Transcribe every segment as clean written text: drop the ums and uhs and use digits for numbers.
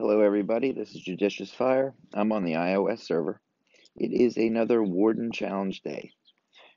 Hello everybody, this is JudiciousFire. I'm on the iOS server. It is another Warden Challenge day.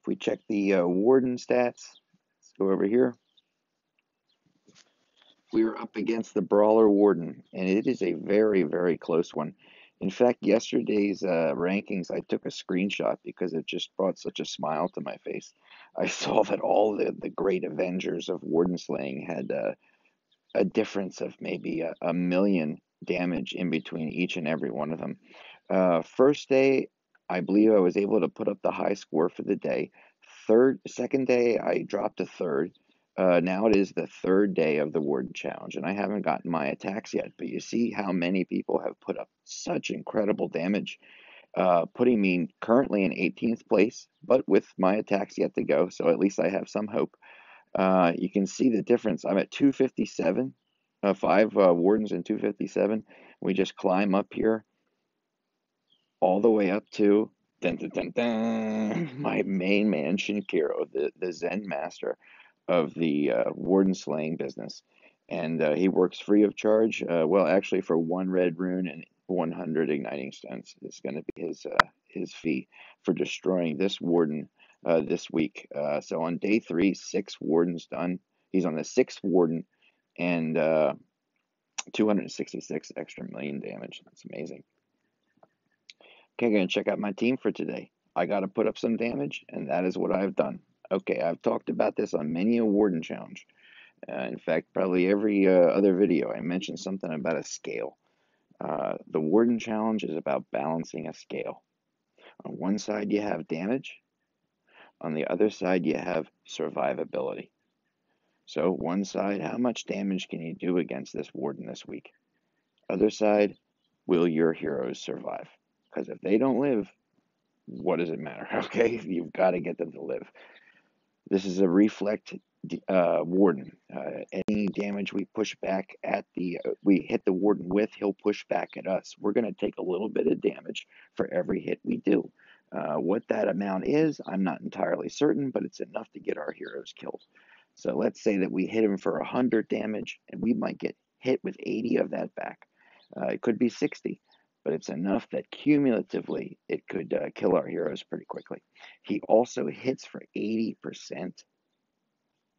If we check the Warden stats, let's go over here. We're up against the Brawler Warden, and it is a very, very close one. In fact, yesterday's rankings, I took a screenshot because it just brought such a smile to my face. I saw that all the great Avengers of Warden Slaying had a difference of maybe a million damage in between each and every one of them. First day, I believe I was able to put up the high score for the day. Second day, I dropped a third. Now it is the third day of the Warden Challenge, and I haven't gotten my attacks yet. But you see how many people have put up such incredible damage, putting me currently in 18th place, but with my attacks yet to go. So at least I have some hope. You can see the difference. I'm at 257, 5 Wardens and 257. We just climb up here all the way up to dun, dun, dun, dun, my main man, Shinkiro, the Zen master of the Warden slaying business. And he works free of charge. Well, actually, for 1 red rune and 100 igniting stones is going to be his fee for destroying this Warden this week. So on day 3, 6 Wardens done. He's on the 6th Warden and 266 extra million damage. That's amazing. Okay, going to check out my team for today. I got to put up some damage, and that is what I've done. Okay, I've talked about this on many a Warden challenge. In fact, probably every other video, I mentioned something about a scale. The Warden challenge is about balancing a scale. On one side, you have damage. On the other side, you have survivability. So one side, how much damage can you do against this Warden this week? Other side, will your heroes survive? Because if they don't live, what does it matter? Okay, you've got to get them to live. This is a reflect Warden. Any damage we push back at we hit the Warden with, he'll push back at us. We're going to take a little bit of damage for every hit we do. What that amount is, I'm not entirely certain, but it's enough to get our heroes killed. So let's say that we hit him for 100 damage, and we might get hit with 80 of that back. It could be 60, but it's enough that cumulatively it could kill our heroes pretty quickly. He also hits for 80%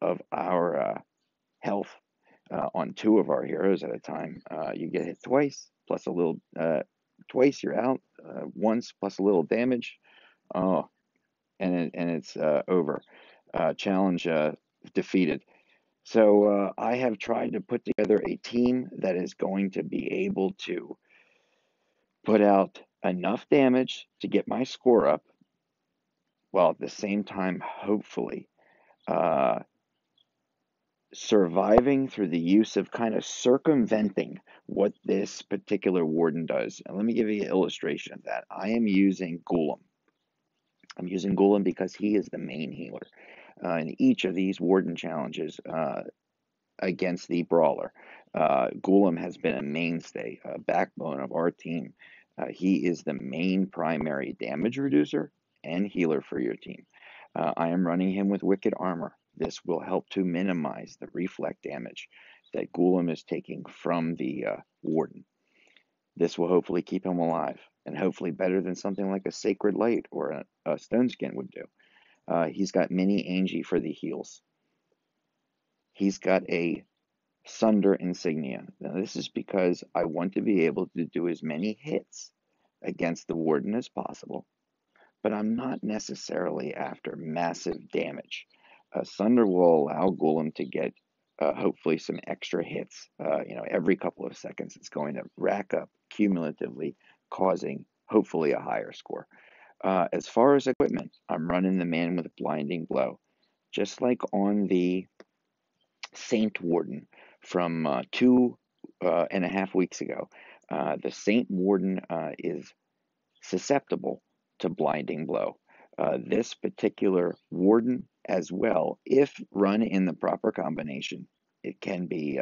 of our health on 2 of our heroes at a time. You get hit twice, plus a little, twice you're out, once plus a little damage, oh, and it's over. Challenge defeated. So I have tried to put together a team that is going to be able to put out enough damage to get my score up, while at the same time, hopefully, surviving through the use of kind of circumventing what this particular Warden does. And let me give you an illustration of that. I am using Golem. I'm using Golem because he is the main healer in each of these Warden challenges against the Brawler. Golem has been a mainstay, a backbone of our team. He is the main primary damage reducer and healer for your team. I am running him with Wicked Armor. This will help to minimize the reflect damage that Golem is taking from the Warden. This will hopefully keep him alive, and hopefully better than something like a Sacred Light or a Stone Skin would do. He's got Mini Angie for the heals. He's got a Sunder Insignia. Now this is because I want to be able to do as many hits against the Warden as possible, but I'm not necessarily after massive damage. Sunder will allow Golem to get hopefully some extra hits. Every couple of seconds it's going to rack up cumulatively, causing hopefully a higher score. As far as equipment, I'm running the man with Blinding Blow. Just like on the Saint Warden from 2.5 weeks ago, the Saint Warden is susceptible to Blinding Blow. This particular Warden as well, if run in the proper combination, it can be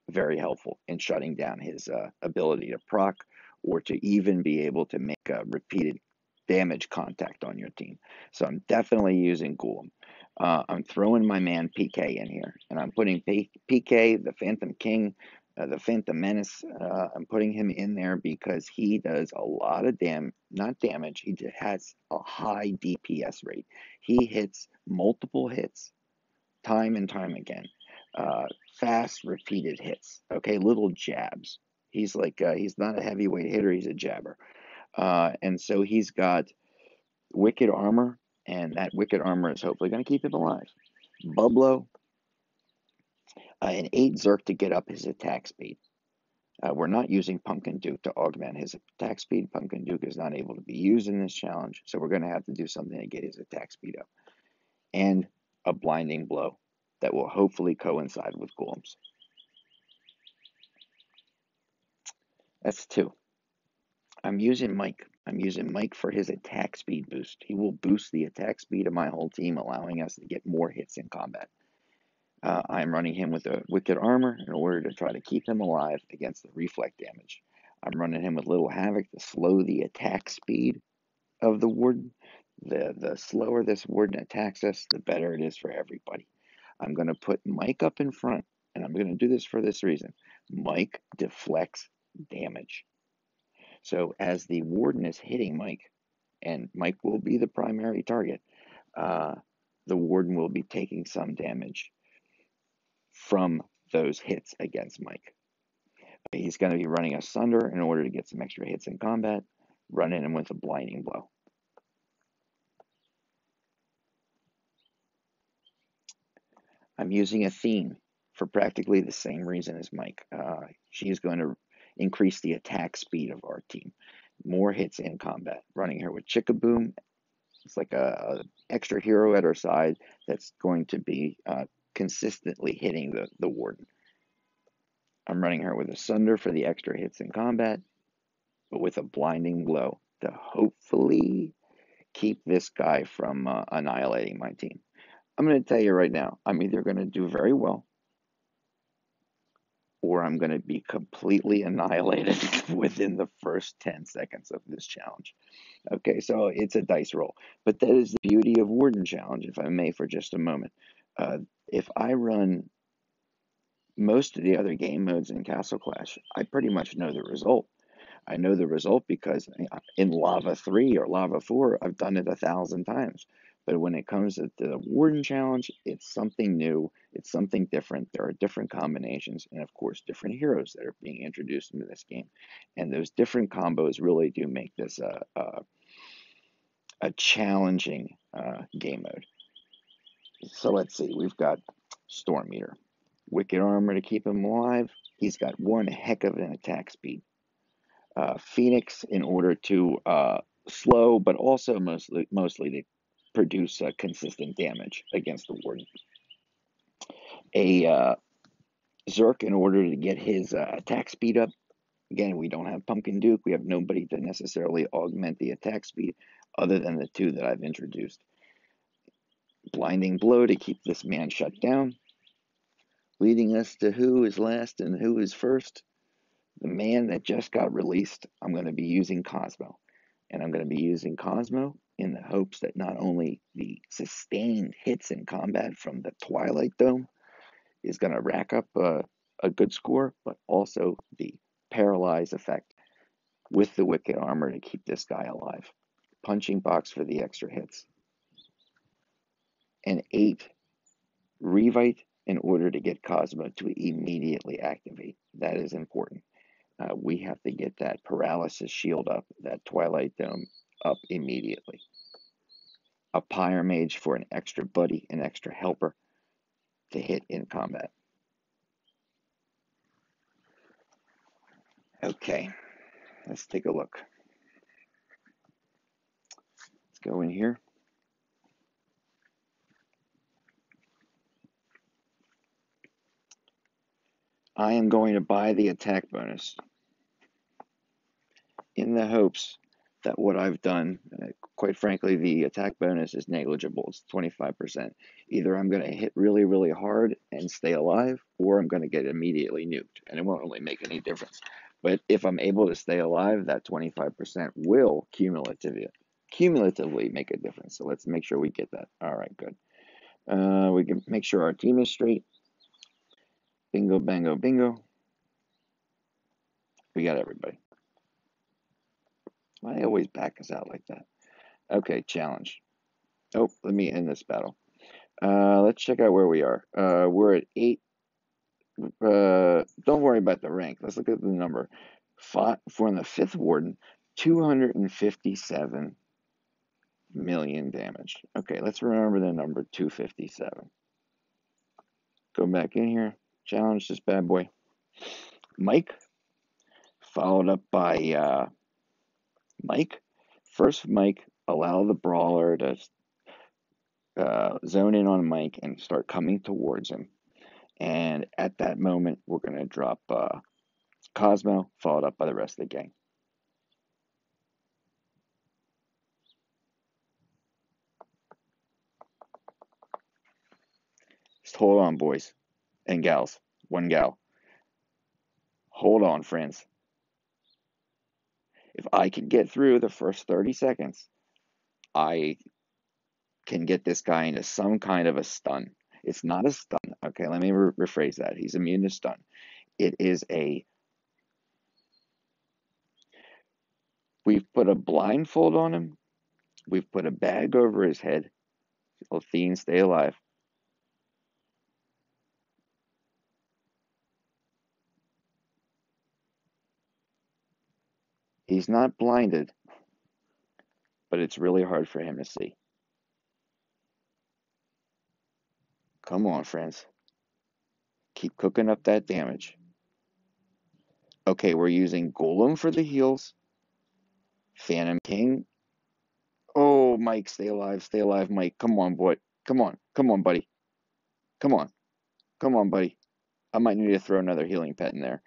very helpful in shutting down his ability to proc or to even be able to make a repeated damage contact on your team. So I'm definitely using Golem. I'm throwing my man PK in here, and I'm putting PK, the Phantom King, The Phantom Menace, I'm putting him in there because he does a lot of not damage, he just has a high DPS rate. He hits multiple hits time and time again. Fast, repeated hits. Okay, little jabs. He's like, he's not a heavyweight hitter, he's a jabber. And so he's got wicked armor, and that wicked armor is hopefully going to keep him alive. Bublo, an 8 Zerk to get up his attack speed. We're not using Pumpkin Duke to augment his attack speed. Pumpkin Duke is not able to be used in this challenge, so we're going to have to do something to get his attack speed up. And a blinding blow that will hopefully coincide with golems. That's 2. I'm using Mike. I'm using Mike for his attack speed boost. He will boost the attack speed of my whole team, allowing us to get more hits in combat. I'm running him with a wicked armor in order to try to keep him alive against the reflect damage. I'm running him with little havoc to slow the attack speed of the warden. The slower this warden attacks us, the better it is for everybody. I'm going to put Mike up in front, and I'm going to do this for this reason. Mike deflects damage. So as the warden is hitting Mike, and Mike will be the primary target, the warden will be taking some damage from those hits against Mike. He's going to be running Asunder in order to get some extra hits in combat, running him with a blinding blow. I'm using Athene for practically the same reason as Mike. She's going to increase the attack speed of our team. More hits in combat. Running her with Chickaboom. It's like a extra hero at her side that's going to be consistently hitting the warden. I'm running her with Asunder for the extra hits in combat, but with a blinding blow to hopefully keep this guy from annihilating my team. I'm going to tell you right now, I'm either going to do very well or I'm going to be completely annihilated within the first 10 seconds of this challenge. Okay, so it's a dice roll. But that is the beauty of Warden Challenge, if I may, for just a moment. If I run most of the other game modes in Castle Clash, I pretty much know the result. I know the result because in Lava 3 or Lava 4, I've done it 1,000 times. But when it comes to the Warden Challenge, it's something new. It's something different. There are different combinations and, of course, different heroes that are being introduced into this game. And those different combos really do make this a challenging game mode. So let's see. We've got Storm Eater. Wicked Armor to keep him alive. He's got one heck of an attack speed. Phoenix in order to slow, but also mostly to produce consistent damage against the warden. A Zerk in order to get his attack speed up. Again, we don't have Pumpkin Duke. We have nobody to necessarily augment the attack speed other than the 2 that I've introduced. Blinding Blow to keep this man shut down. Leading us to who is last and who is first. The man that just got released, I'm going to be using Cosmo. And I'm going to be using Cosmo in the hopes that not only the sustained hits in combat from the Twilight Dome is going to rack up a good score, but also the paralyze effect with the Wicked Armor to keep this guy alive. Punching Box for the extra hits. And 8 Revite in order to get Cosmo to immediately activate. That is important. We have to get that paralysis shield up, that Twilight Dome up immediately. A Pyre Mage for an extra buddy, an extra helper to hit in combat. Okay, let's take a look. Let's go in here. I am going to buy the attack bonus in the hopes that what I've done, quite frankly, the attack bonus is negligible. It's 25%. Either I'm going to hit really, really hard and stay alive, or I'm going to get immediately nuked, and it won't really make any difference. But if I'm able to stay alive, that 25% will cumulatively make a difference. So let's make sure we get that. All right, good. We can make sure our team is straight. Bingo, bango, bingo. We got everybody. Why do they always back us out like that? Okay, challenge. Oh, let me end this battle. Let's check out where we are. We're at 8. Don't worry about the rank. Let's look at the number. For the 5th Warden, 257 million damage. Okay, let's remember the number 257. Go back in here. Challenge this bad boy. Mike, followed up by Mike. First, Mike, allow the Brawler to zone in on Mike and start coming towards him. And at that moment, we're going to drop Cosmo, followed up by the rest of the gang. Just hold on, boys and gals. One gal. Hold on, friends. If I can get through the first 30 seconds, I can get this guy into some kind of a stun. It's not a stun. Okay, let me rephrase that. He's immune to stun. It is we've put a blindfold on him. We've put a bag over his head. Athene, stay alive. He's not blinded, but it's really hard for him to see. Come on, friends. Keep cooking up that damage. Okay, we're using Golem for the heals. Phantom King. Oh, Mike, stay alive, Mike. Come on, boy. Come on, buddy. Come on, buddy. I might need to throw another healing pet in there.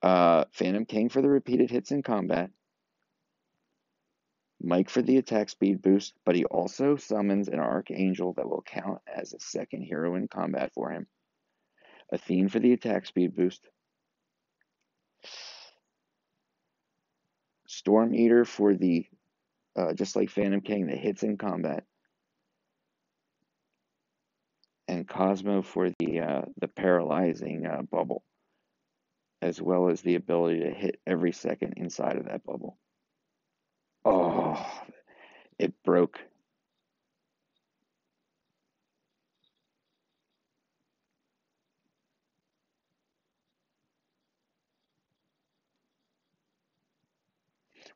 Phantom King for the repeated hits in combat. Mike for the attack speed boost, but he also summons an Archangel that will count as a second hero in combat for him. Athene for the attack speed boost. Storm Eater for the, just like Phantom King, the hits in combat. And Cosmo for the paralyzing bubble, as well as the ability to hit every second inside of that bubble. Oh, it broke.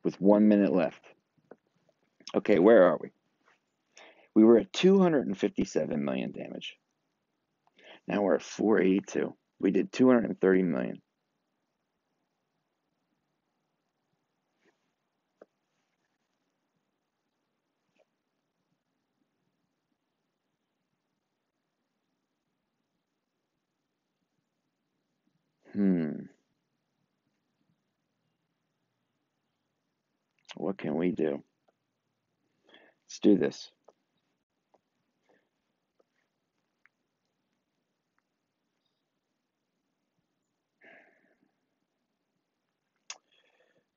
With 1 minute left. Okay, where are we? We were at 257 million damage. Now we're at 482. We did 230 million. What can we do? Let's do this.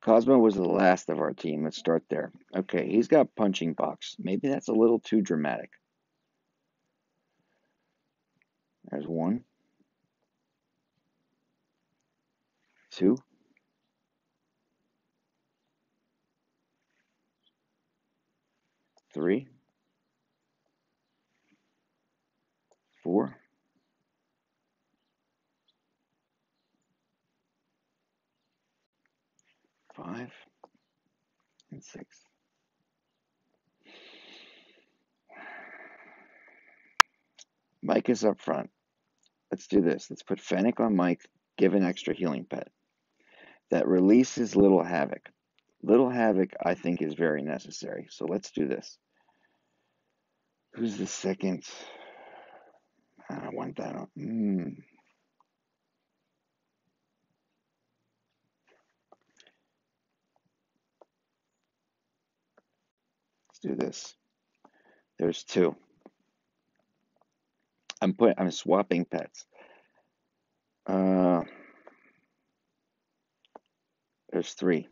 Cosmo was the last of our team. Let's start there. Okay, he's got punching box. Maybe that's a little too dramatic. There's 1, 2, 3, 4, 5, and 6. Mike is up front. Let's do this. Let's put Fennec on Mike, give an extra healing pet. That releases Little Havoc. Little Havoc, I think, is very necessary. So let's do this. Who's the second? I want that on. Let's do this. There's 2. I'm swapping pets. There's 3.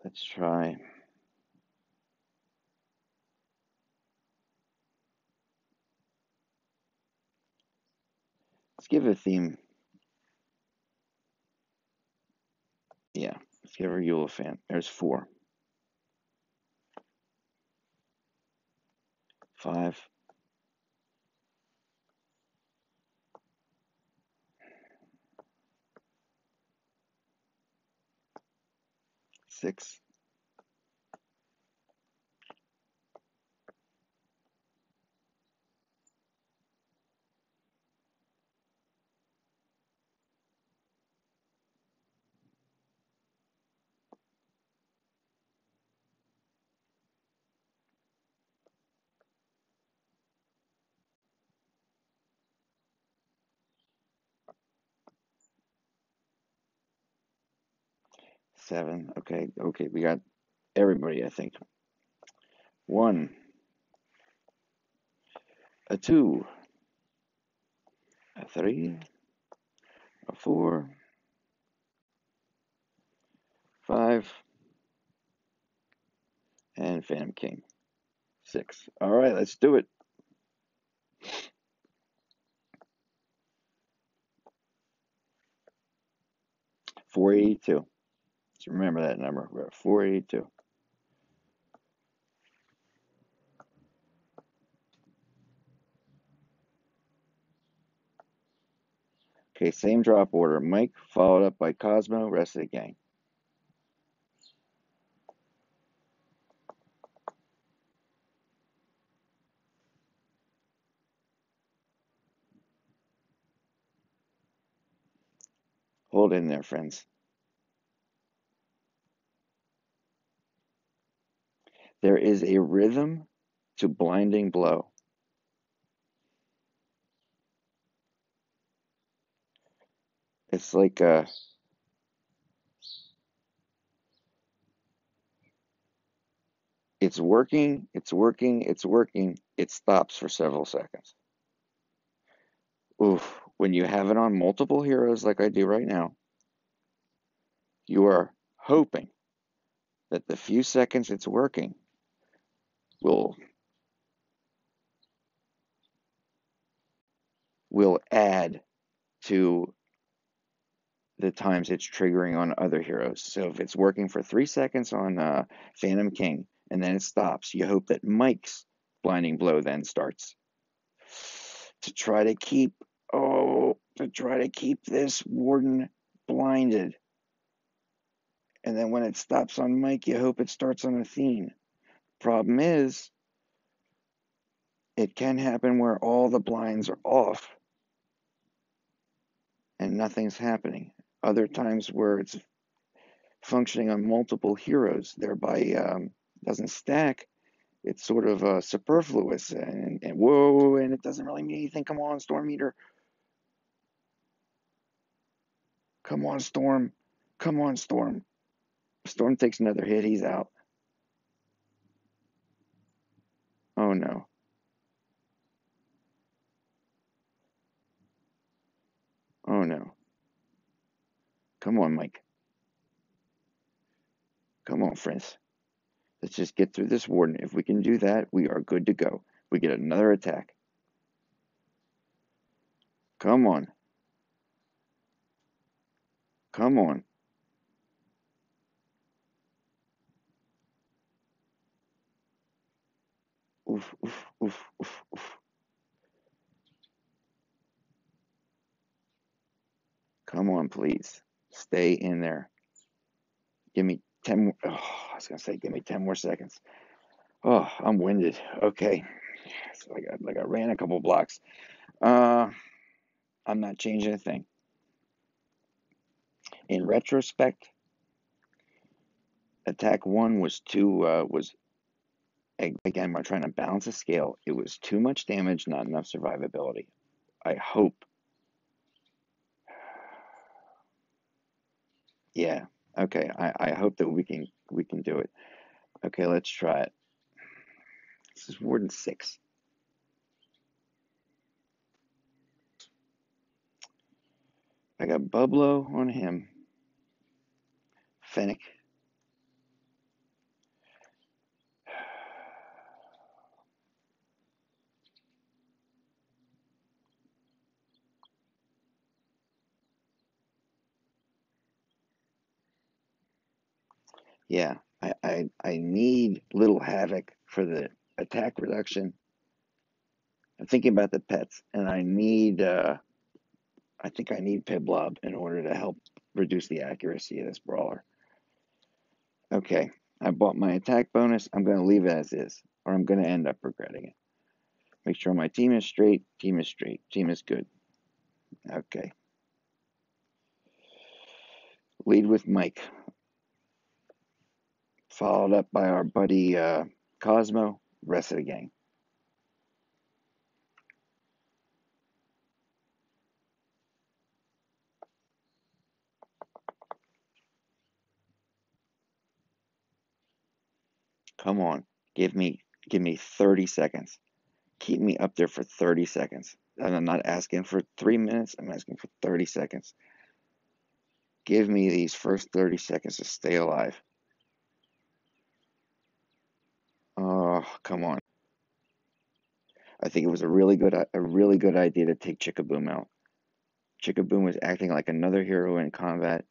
Let's try. Let's give it a theme. Yeah, let's give her Eula fan. There's 4. 5. 6. 7. Okay, we got everybody, I think. 1, a 2, a 3, a 4, 5, and Phantom King. 6. All right, let's do it. 482. Just remember that number. We're at 482. Okay, same drop order. Mike, followed up by Cosmo, rest of the gang. Hold in there, friends. There is a rhythm to Blinding Blow. It's like it's working, it's working, it's working. It stops for several seconds. Oof. When you have it on multiple heroes like I do right now, you are hoping that the few seconds it's working will add to the times it's triggering on other heroes. So if it's working for 3 seconds on Phantom King and then it stops, you hope that Mike's Blinding Blow then starts to try to keep this Warden blinded. And then when it stops on Mike, you hope it starts on Athene. Problem is, it can happen where all the blinds are off and nothing's happening. Other times where it's functioning on multiple heroes, thereby doesn't stack. It's sort of superfluous and whoa, and it doesn't really mean anything. Come on, Storm Eater. Come on, Storm. Come on, Storm. Storm takes another hit. He's out. Oh no. Oh no. Come on, Mike. Come on, friends. Let's just get through this Warden. If we can do that, we are good to go. We get another attack. Come on. Come on. Oof, oof, oof, oof, oof. Come on, please. Stay in there. Give me 10 more. Oh, I was going to say, give me 10 more seconds. Oh, I'm winded. Okay. So I ran a couple blocks. I'm not changing a thing. In retrospect, attack 1 was again, we're trying to balance a scale. It was too much damage, not enough survivability. I hope. Yeah. Okay. I hope that we can do it. Okay, let's try it. This is Warden 6. I got Bublo on him. Fennec. Yeah, I need Little Havoc for the attack reduction. I'm thinking about the pets, and I think I need Piblob in order to help reduce the accuracy of this brawler. Okay, I bought my attack bonus. I'm going to leave it as is, or I'm going to end up regretting it. Make sure my team is straight. Team is straight. Team is good. Okay. Lead with Mike. Followed up by our buddy Cosmo. Rest of the gang. Come on. Give me 30 seconds. Keep me up there for 30 seconds. And I'm not asking for 3 minutes. I'm asking for 30 seconds. Give me these first 30 seconds to stay alive. Oh, come on. I think it was a really good idea to take Chickaboom out. Chickaboom was acting like another hero in combat,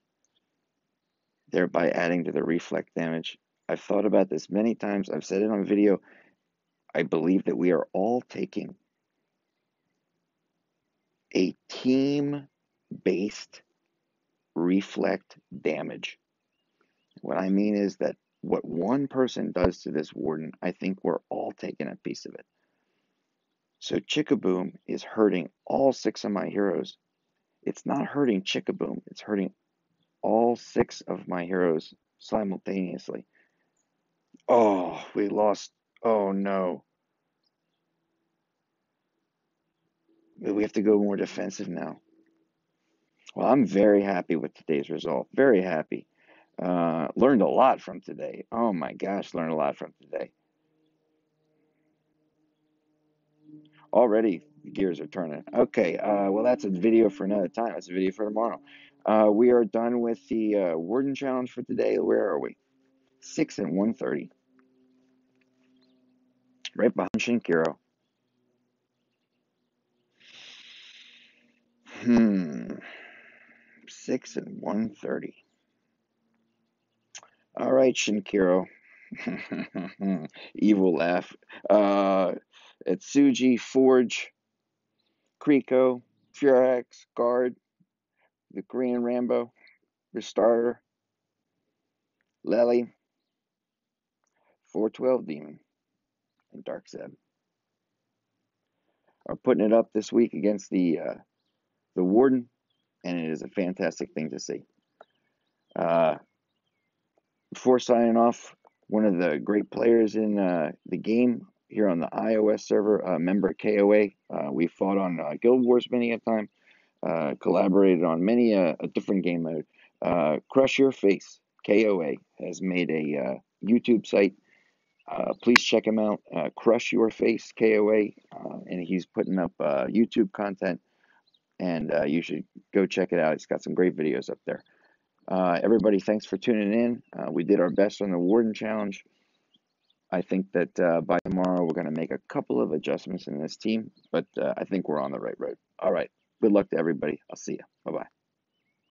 thereby adding to the reflect damage. I've thought about this many times. I've said it on video. I believe that we are all taking a team-based reflect damage. What I mean is that what one person does to this warden, I think we're all taking a piece of it. So Chickaboom is hurting all 6 of my heroes. It's not hurting Chickaboom. It's hurting all 6 of my heroes simultaneously. Oh, we lost. Oh, no. We have to go more defensive now. Well, I'm very happy with today's result. Very happy. Learned a lot from today. Oh, my gosh, learned a lot from today. Already, the gears are turning. Okay, well, that's a video for another time. That's a video for tomorrow. We are done with the Warden Challenge for today. Where are we? 6 and 130. Right behind Shinkiro. 6 and 130. All right, Shinkiro. Evil laugh. Atsuji, Forge, Kriko, Furax, Guard, the Korean Rambo, Restarter, Lely, 412 Demon, and Dark Zeb are putting it up this week against the Warden, and it is a fantastic thing to see. Before signing off, one of the great players in the game here on the iOS server, member KOA, we fought on Guild Wars many a time, collaborated on many a different game mode. Crush Your Face, KOA, has made a YouTube site. Please check him out, Crush Your Face, KOA, and he's putting up YouTube content, and you should go check it out. He's got some great videos up there. Everybody, thanks for tuning in. We did our best on the Warden Challenge. I think that by tomorrow we're going to make a couple of adjustments in this team, but I think we're on the right road. All right. Good luck to everybody. I'll see you. Bye-bye.